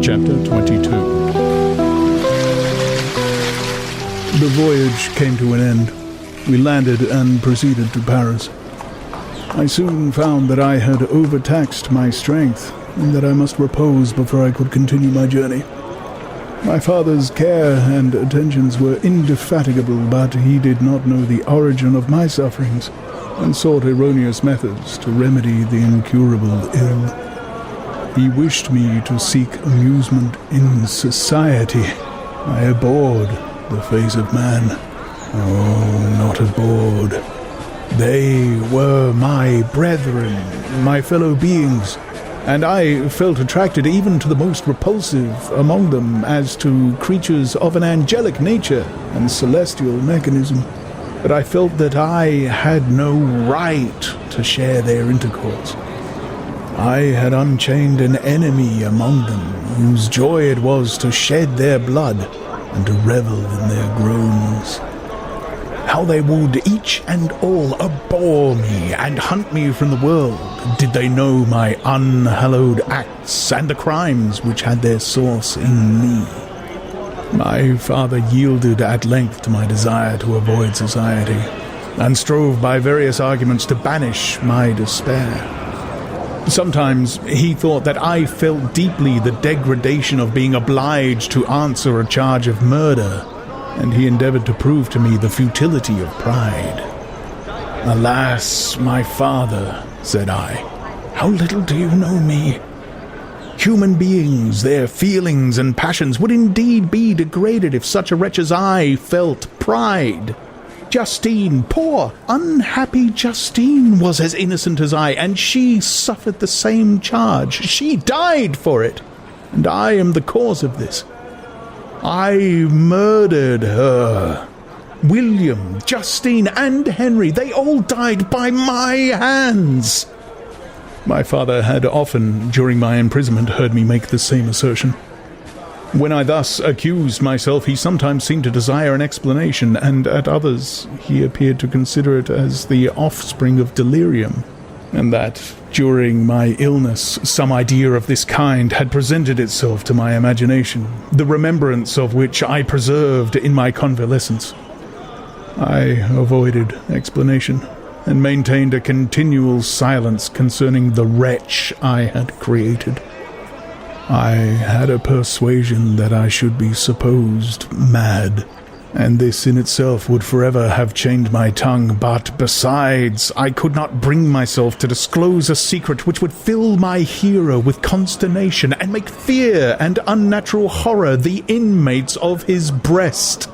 Chapter 22. The voyage came to an end. We landed and proceeded to Paris. I soon found that I had overtaxed my strength, and that I must repose before I could continue my journey. My father's care and attentions were indefatigable, but he did not know the origin of my sufferings, and sought erroneous methods to remedy the incurable ill. He wished me to seek amusement in society. I abhorred the face of man. Oh, not abhorred. They were my brethren, my fellow beings, and I felt attracted even to the most repulsive among them as to creatures of an angelic nature and celestial mechanism. But I felt that I had no right to share their intercourse. I had unchained an enemy among them, whose joy it was to shed their blood and to revel in their groans. How they would each and all abhor me and hunt me from the world, did they know my unhallowed acts and the crimes which had their source in me. My father yielded at length to my desire to avoid society, and strove by various arguments to banish my despair. Sometimes he thought that I felt deeply the degradation of being obliged to answer a charge of murder, and he endeavored to prove to me the futility of pride. "Alas, my father," said I, "how little do you know me? Human beings, their feelings and passions would indeed be degraded if such a wretch as I felt pride. Justine, poor, unhappy Justine, was as innocent as I, and she suffered the same charge. She died for it, and I am the cause of this. I murdered her. William, Justine, and Henry, they all died by my hands." My father had often, during my imprisonment, heard me make the same assertion. When I thus accused myself, he sometimes seemed to desire an explanation, and at others he appeared to consider it as the offspring of delirium, and that, during my illness, some idea of this kind had presented itself to my imagination, the remembrance of which I preserved in my convalescence. I avoided explanation, and maintained a continual silence concerning the wretch I had created. I had a persuasion that I should be supposed mad, and this in itself would forever have chained my tongue, but besides, I could not bring myself to disclose a secret which would fill my hero with consternation and make fear and unnatural horror the inmates of his breast.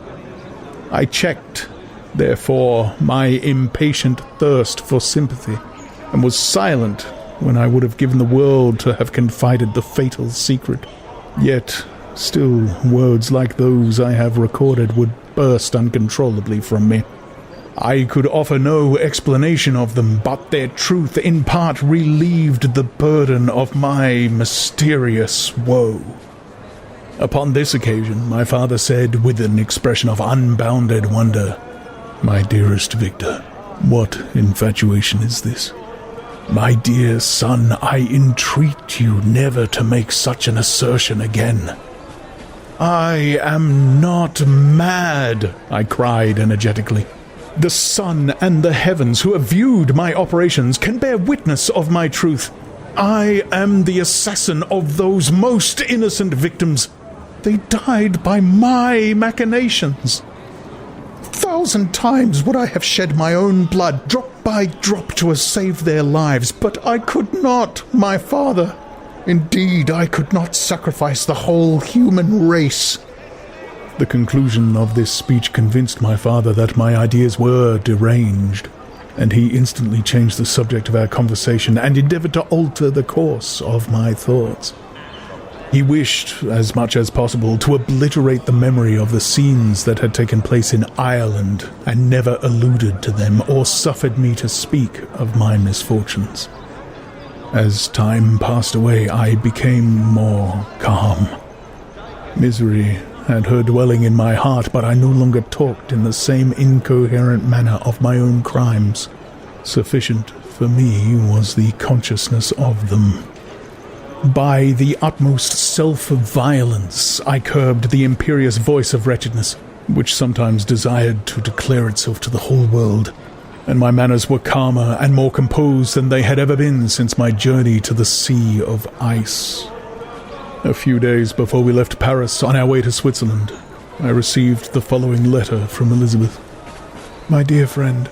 I checked, therefore, my impatient thirst for sympathy, and was silent when I would have given the world to have confided the fatal secret. Yet, still, words like those I have recorded would burst uncontrollably from me. I could offer no explanation of them, but their truth in part relieved the burden of my mysterious woe. Upon this occasion, my father said, with an expression of unbounded wonder, "My dearest Victor, what infatuation is this? My dear son, I entreat you never to make such an assertion again." "I am not mad," I cried energetically. "The sun and the heavens, who have viewed my operations, can bear witness of my truth. I am the assassin of those most innocent victims. They died by my machinations. 1,000 times would I have shed my own blood, drop by drop, to have saved their lives, but I could not, my father. Indeed, I could not sacrifice the whole human race." The conclusion of this speech convinced my father that my ideas were deranged, and he instantly changed the subject of our conversation and endeavored to alter the course of my thoughts. He wished, as much as possible, to obliterate the memory of the scenes that had taken place in Ireland, and never alluded to them or suffered me to speak of my misfortunes. As time passed away, I became more calm. Misery had her dwelling in my heart, but I no longer talked in the same incoherent manner of my own crimes. Sufficient for me was the consciousness of them. By the utmost self-violence, I curbed the imperious voice of wretchedness, which sometimes desired to declare itself to the whole world, and my manners were calmer and more composed than they had ever been since my journey to the Sea of Ice. A few days before we left Paris on our way to Switzerland, I received the following letter from Elizabeth. My dear friend,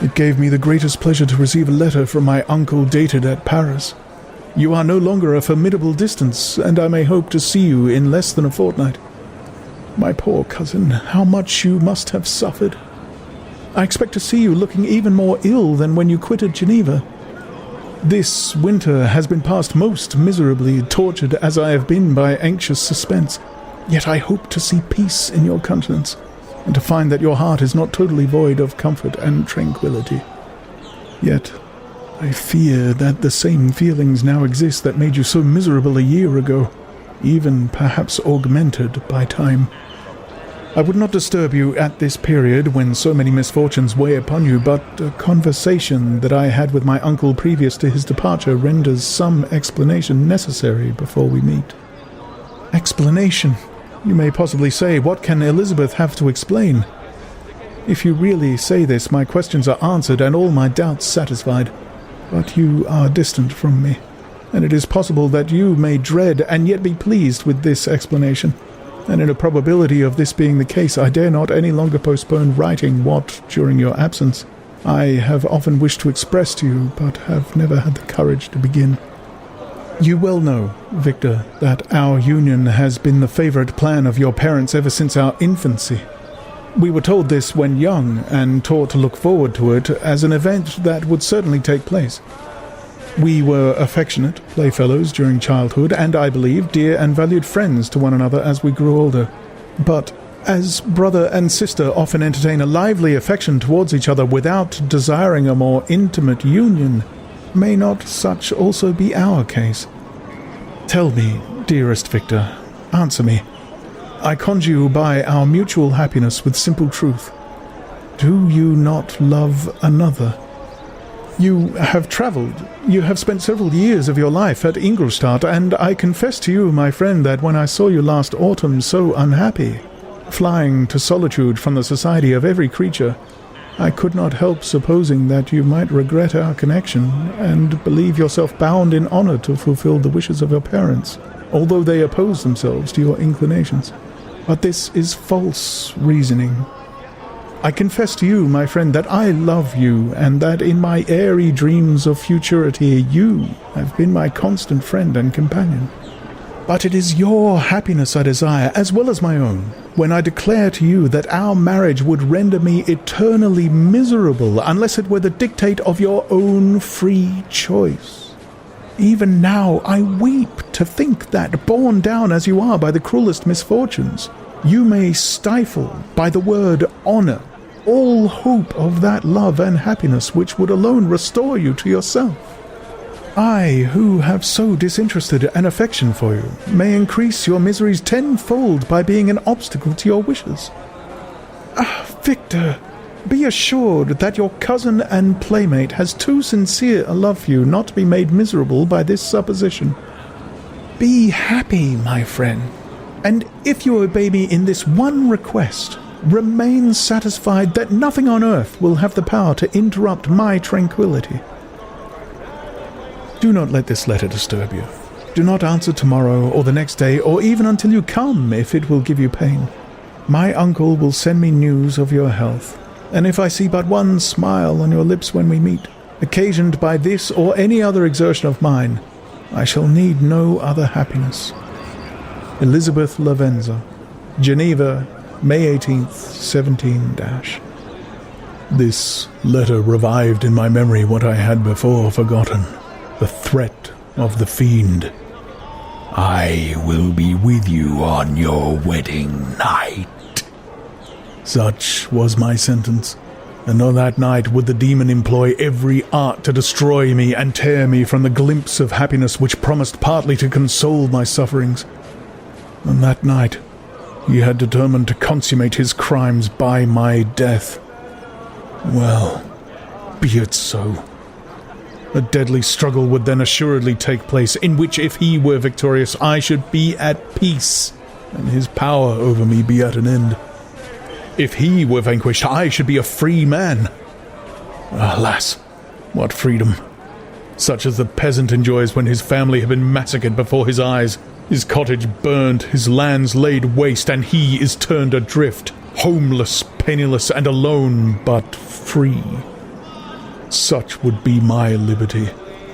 it gave me the greatest pleasure to receive a letter from my uncle dated at Paris. You are no longer a formidable distance, and I may hope to see you in less than a fortnight. My poor cousin, how much you must have suffered. I expect to see you looking even more ill than when you quitted Geneva. This winter has been passed most miserably, tortured as I have been by anxious suspense. Yet I hope to see peace in your countenance, and to find that your heart is not totally void of comfort and tranquillity. Yet I fear that the same feelings now exist that made you so miserable a year ago, even perhaps augmented by time. I would not disturb you at this period when so many misfortunes weigh upon you, but a conversation that I had with my uncle previous to his departure renders some explanation necessary before we meet. Explanation? You may possibly say, what can Elizabeth have to explain? If you really say this, my questions are answered and all my doubts satisfied. But you are distant from me, and it is possible that you may dread and yet be pleased with this explanation. And in a probability of this being the case, I dare not any longer postpone writing what, during your absence, I have often wished to express to you, but have never had the courage to begin. You well know, Victor, that our union has been the favourite plan of your parents ever since our infancy. We were told this when young, and taught to look forward to it as an event that would certainly take place. We were affectionate playfellows during childhood, and I believe dear and valued friends to one another as we grew older. But as brother and sister often entertain a lively affection towards each other without desiring a more intimate union, may not such also be our case? Tell me, dearest Victor, answer me. I conjure you by our mutual happiness with simple truth. Do you not love another? You have travelled. You have spent several years of your life at Ingolstadt, and I confess to you, my friend, that when I saw you last autumn so unhappy, flying to solitude from the society of every creature, I could not help supposing that you might regret our connection, and believe yourself bound in honour to fulfil the wishes of your parents, although they oppose themselves to your inclinations. But this is false reasoning. I confess to you, my friend, that I love you, and that in my airy dreams of futurity you have been my constant friend and companion. But it is your happiness I desire, as well as my own, when I declare to you that our marriage would render me eternally miserable unless it were the dictate of your own free choice. Even now I weep to think that, borne down as you are by the cruelest misfortunes, you may stifle, by the word honour, all hope of that love and happiness which would alone restore you to yourself. I, who have so disinterested an affection for you, may increase your miseries tenfold by being an obstacle to your wishes. Ah, Victor, be assured that your cousin and playmate has too sincere a love for you not to be made miserable by this supposition. Be happy, my friend, and if you obey me in this one request, remain satisfied that nothing on earth will have the power to interrupt my tranquillity. Do not let this letter disturb you. Do not answer tomorrow or the next day, or even until you come, if it will give you pain. My uncle will send me news of your health, and if I see but one smile on your lips when we meet, occasioned by this or any other exertion of mine, I shall need no other happiness. Elizabeth Lavenza, Geneva, May 18th, 17 -- This letter revived in my memory what I had before forgotten, the threat of the fiend. I will be with you on your wedding night. Such was my sentence, and on that night would the demon employ every art to destroy me and tear me from the glimpse of happiness which promised partly to console my sufferings. On that night he had determined to consummate his crimes by my death. Well, be it so. A deadly struggle would then assuredly take place, in which, if he were victorious, I should be at peace, and his power over me be at an end. If he were vanquished, I should be a free man. Alas, what freedom! Such as the peasant enjoys when his family have been massacred before his eyes, his cottage burned, his lands laid waste, and he is turned adrift, homeless, penniless, and alone, but free. Such would be my liberty,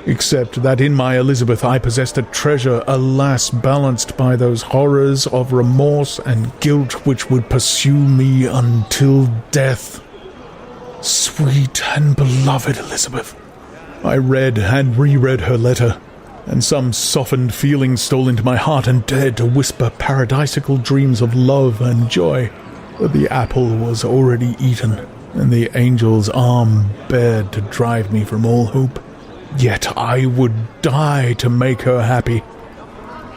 except that in my Elizabeth I possessed a treasure, alas, balanced by those horrors of remorse and guilt which would pursue me until death. Sweet and beloved Elizabeth! I read and reread her letter, and some softened feeling stole into my heart and dared to whisper paradisical dreams of love and joy. But the apple was already eaten, and the angel's arm bared to drive me from all hope. Yet I would die to make her happy.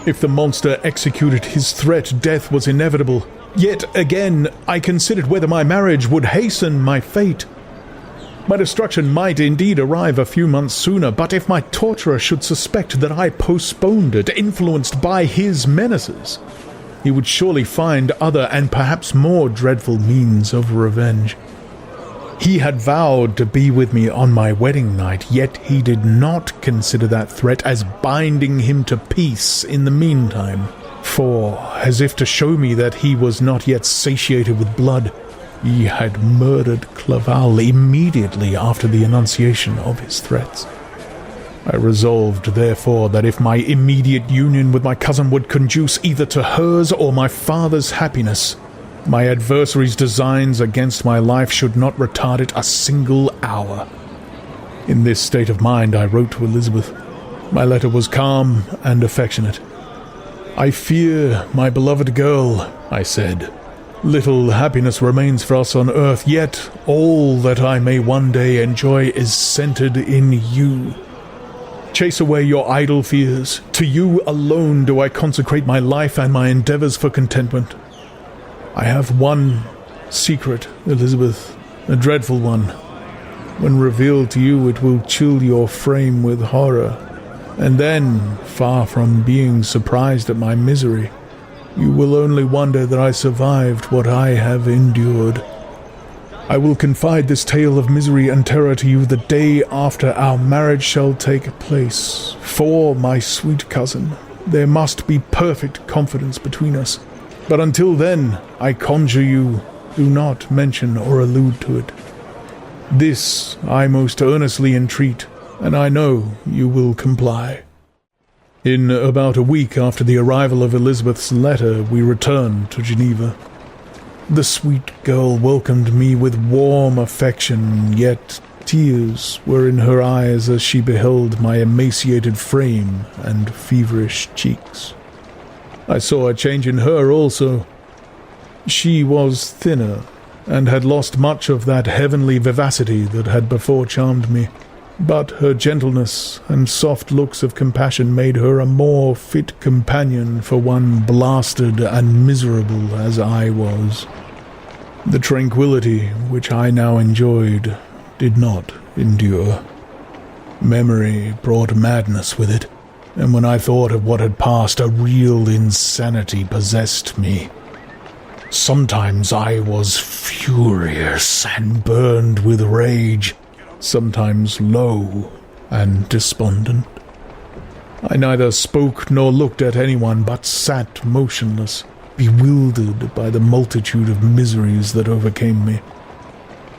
If the monster executed his threat, death was inevitable. Yet again, I considered whether my marriage would hasten my fate. My destruction might indeed arrive a few months sooner, but if my torturer should suspect that I postponed it, influenced by his menaces, he would surely find other and perhaps more dreadful means of revenge. He had vowed to be with me on my wedding night, yet he did not consider that threat as binding him to peace in the meantime, for, as if to show me that he was not yet satiated with blood, he had murdered Clerval immediately after the enunciation of his threats. I resolved, therefore, that if my immediate union with my cousin would conduce either to hers or my father's happiness, my adversary's designs against my life should not retard it a single hour. In this state of mind I wrote to Elizabeth. My letter was calm and affectionate. "I fear, my beloved girl," I said, "little happiness remains for us on earth, yet all that I may one day enjoy is centered in you. Chase away your idle fears. To you alone do I consecrate my life and my endeavors for contentment. I have one secret, Elizabeth, a dreadful one. When revealed to you, it will chill your frame with horror, and then, far from being surprised at my misery, you will only wonder that I survived what I have endured. I will confide this tale of misery and terror to you the day after our marriage shall take place. For, my sweet cousin, there must be perfect confidence between us. But until then, I conjure you, do not mention or allude to it. This I most earnestly entreat, and I know you will comply." In about a week after the arrival of Elizabeth's letter, we returned to Geneva. The sweet girl welcomed me with warm affection, yet tears were in her eyes as she beheld my emaciated frame and feverish cheeks. I saw a change in her also. She was thinner, and had lost much of that heavenly vivacity that had before charmed me, but her gentleness and soft looks of compassion made her a more fit companion for one blasted and miserable as I was. The tranquillity which I now enjoyed did not endure. Memory brought madness with it, and when I thought of what had passed, a real insanity possessed me. Sometimes I was furious and burned with rage, sometimes low and despondent. I neither spoke nor looked at anyone, but sat motionless, bewildered by the multitude of miseries that overcame me.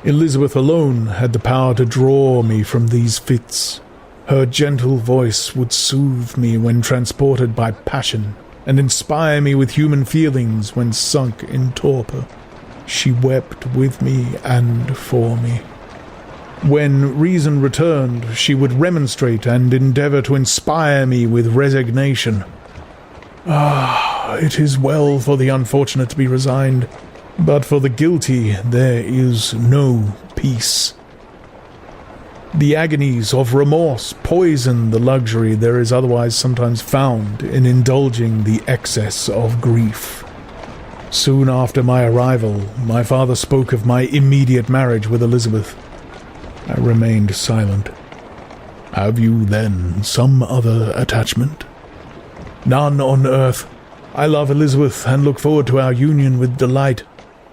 Elizabeth alone had the power to draw me from these fits. Her gentle voice would soothe me when transported by passion, and inspire me with human feelings when sunk in torpor. She wept with me and for me. When reason returned, she would remonstrate and endeavor to inspire me with resignation. It is well for the unfortunate to be resigned, but for the guilty there is no peace. The agonies of remorse poison the luxury there is otherwise sometimes found in indulging the excess of grief. Soon after my arrival, my father spoke of my immediate marriage with Elizabeth. I remained silent. Have you, then, some other attachment? None on earth. I love Elizabeth and look forward to our union with delight.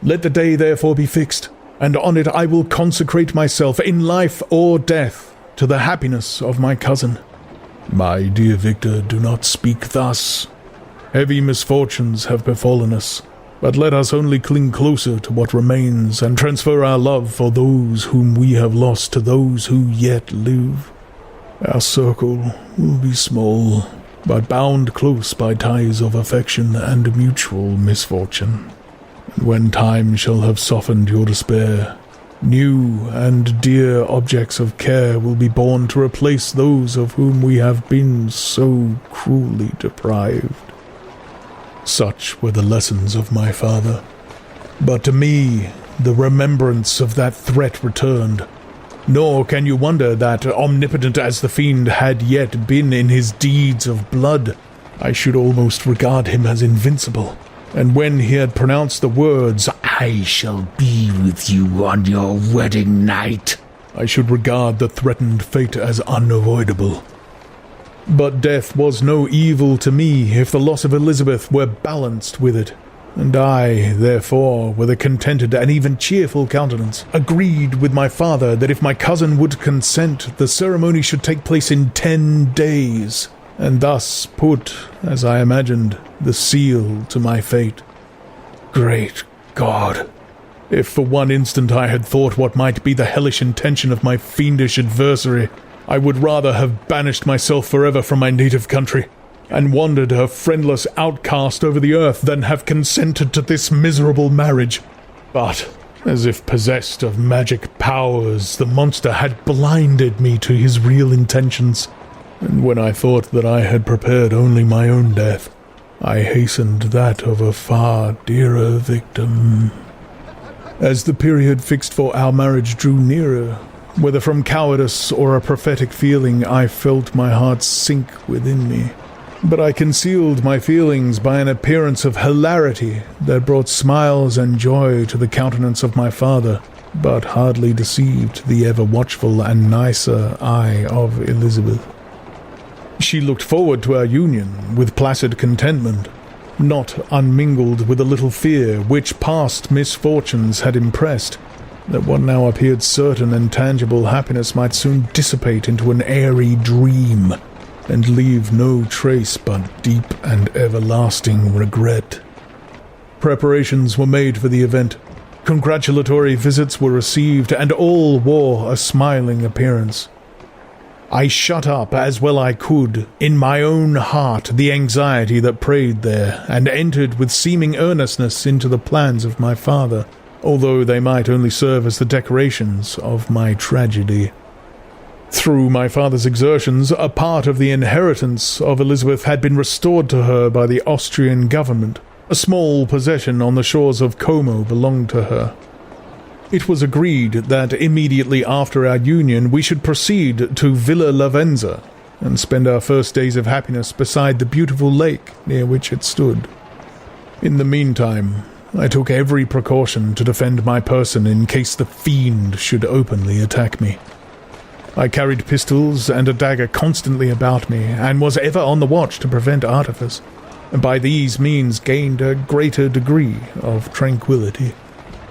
Let the day therefore be fixed, and on it I will consecrate myself, in life or death, to the happiness of my cousin. My dear Victor, do not speak thus. Heavy misfortunes have befallen us, but let us only cling closer to what remains and transfer our love for those whom we have lost to those who yet live. Our circle will be small, but bound close by ties of affection and mutual misfortune. And when time shall have softened your despair, new and dear objects of care will be born to replace those of whom we have been so cruelly deprived. Such were the lessons of my father. But to me, the remembrance of that threat returned. Nor can you wonder that, omnipotent as the fiend had yet been in his deeds of blood, I should almost regard him as invincible. And when he had pronounced the words, "I shall be with you on your wedding night," I should regard the threatened fate as unavoidable. But death was no evil to me if the loss of Elizabeth were balanced with it, and I, therefore, with a contented and even cheerful countenance, agreed with my father that if my cousin would consent, the ceremony should take place in 10 days, and thus put, as I imagined, the seal to my fate. Great God! If for one instant I had thought what might be the hellish intention of my fiendish adversary, I would rather have banished myself forever from my native country, and wandered a friendless outcast over the earth than have consented to this miserable marriage. But, as if possessed of magic powers, the monster had blinded me to his real intentions, and when I thought that I had prepared only my own death, I hastened that of a far dearer victim. As the period fixed for our marriage drew nearer, whether from cowardice or a prophetic feeling, I felt my heart sink within me. But I concealed my feelings by an appearance of hilarity that brought smiles and joy to the countenance of my father, but hardly deceived the ever-watchful and nicer eye of Elizabeth. She looked forward to our union with placid contentment, not unmingled with a little fear which past misfortunes had impressed, that what now appeared certain and tangible happiness might soon dissipate into an airy dream, and leave no trace but deep and everlasting regret. Preparations were made for the event. Congratulatory visits were received, and all wore a smiling appearance. I shut up, as well I could, in my own heart the anxiety that preyed there, and entered with seeming earnestness into the plans of my father, although they might only serve as the decorations of my tragedy. Through my father's exertions, a part of the inheritance of Elizabeth had been restored to her by the Austrian government. A small possession on the shores of Como belonged to her. It was agreed that immediately after our union we should proceed to Villa Lavenza and spend our first days of happiness beside the beautiful lake near which it stood. In the meantime, I took every precaution to defend my person in case the fiend should openly attack me. I carried pistols and a dagger constantly about me, and was ever on the watch to prevent artifice, and by these means gained a greater degree of tranquillity.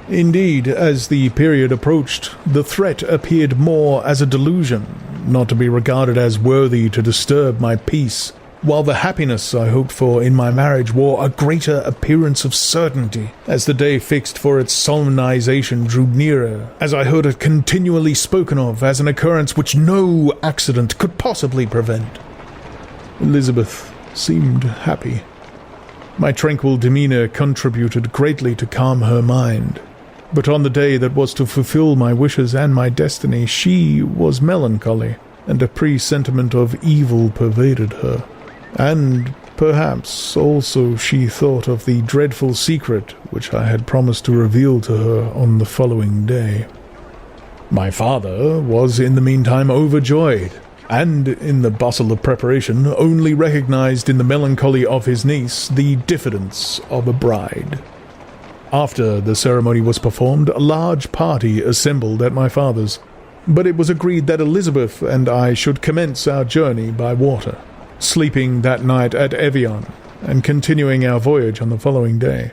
Indeed, as the period approached, the threat appeared more as a delusion, not to be regarded as worthy to disturb my peace, while the happiness I hoped for in my marriage wore a greater appearance of certainty, as the day fixed for its solemnization drew nearer, as I heard it continually spoken of as an occurrence which no accident could possibly prevent. Elizabeth seemed happy. My tranquil demeanor contributed greatly to calm her mind, but on the day that was to fulfill my wishes and my destiny, she was melancholy, and a presentiment of evil pervaded her. And perhaps also she thought of the dreadful secret which I had promised to reveal to her on the following day. My father was in the meantime overjoyed, and in the bustle of preparation only recognized in the melancholy of his niece the diffidence of a bride. After the ceremony was performed, a large party assembled at my father's. but it was agreed that Elizabeth and I should commence our journey by water, sleeping that night at Evian, and continuing our voyage on the following day.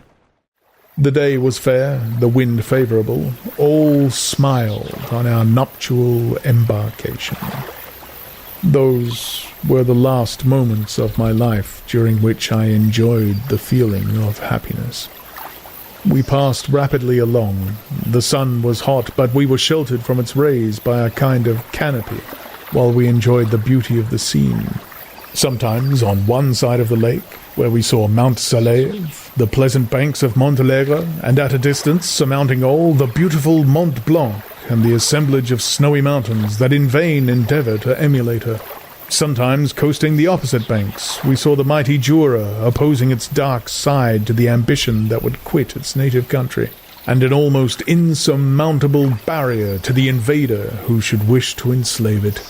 The day was fair, the wind favourable, all smiled on our nuptial embarkation. Those were the last moments of my life during which I enjoyed the feeling of happiness. We passed rapidly along. The sun was hot, but we were sheltered from its rays by a kind of canopy, while we enjoyed the beauty of the scene. Sometimes on one side of the lake, where we saw Mount Salève, the pleasant banks of Montalegre, and at a distance, surmounting all, the beautiful Mont Blanc, and the assemblage of snowy mountains that in vain endeavour to emulate her. Sometimes, coasting the opposite banks, we saw the mighty Jura opposing its dark side to the ambition that would quit its native country, and an almost insurmountable barrier to the invader who should wish to enslave it.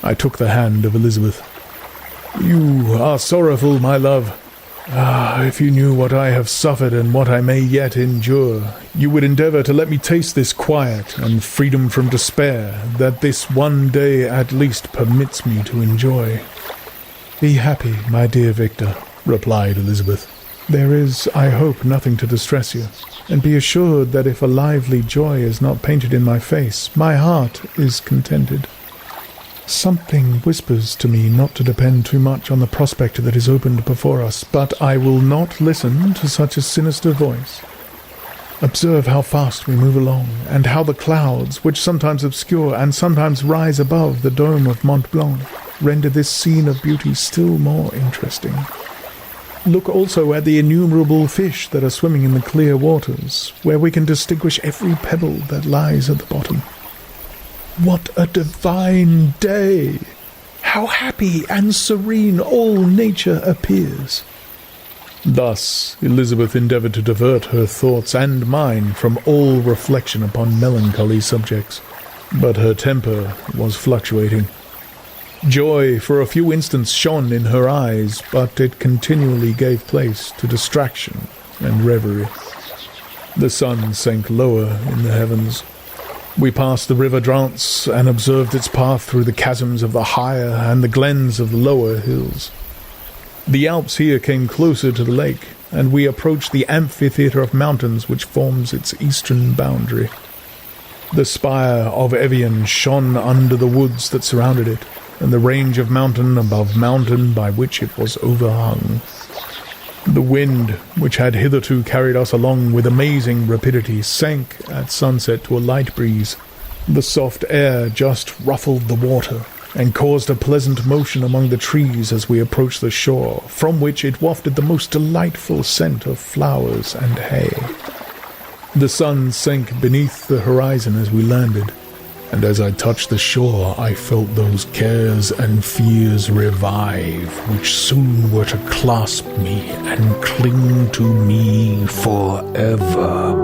I took the hand of Elizabeth. "You are sorrowful, my love. Ah, if you knew what I have suffered and what I may yet endure, you would endeavour to let me taste this quiet and freedom from despair that this one day at least permits me to enjoy." "Be happy, my dear Victor," replied Elizabeth. "There is, I hope, nothing to distress you, and be assured that if a lively joy is not painted in my face, my heart is contented. Something whispers to me not to depend too much on the prospect that is opened before us, but I will not listen to such a sinister voice. Observe how fast we move along, and how the clouds, which sometimes obscure and sometimes rise above the dome of Mont Blanc, render this scene of beauty still more interesting. Look also at the innumerable fish that are swimming in the clear waters, where we can distinguish every pebble that lies at the bottom. What a divine day! How happy and serene all nature appears!" Thus Elizabeth endeavoured to divert her thoughts and mine from all reflection upon melancholy subjects, but her temper was fluctuating. Joy for a few instants shone in her eyes, but it continually gave place to distraction and reverie. The sun sank lower in the heavens. We passed the river Dreamt and observed its path through the chasms of the higher and the glens of the lower hills. The Alps here came closer to the lake, and we approached the amphitheatre of mountains which forms its eastern boundary. The spire of Evian shone under the woods that surrounded it, and the range of mountain above mountain by which it was overhung. The wind, which had hitherto carried us along with amazing rapidity, sank at sunset to a light breeze. The soft air just ruffled the water, and caused a pleasant motion among the trees as we approached the shore, from which it wafted the most delightful scent of flowers and hay. The sun sank beneath the horizon as we landed, and as I touched the shore I felt those cares and fears revive, which soon were to clasp me and cling to me forever.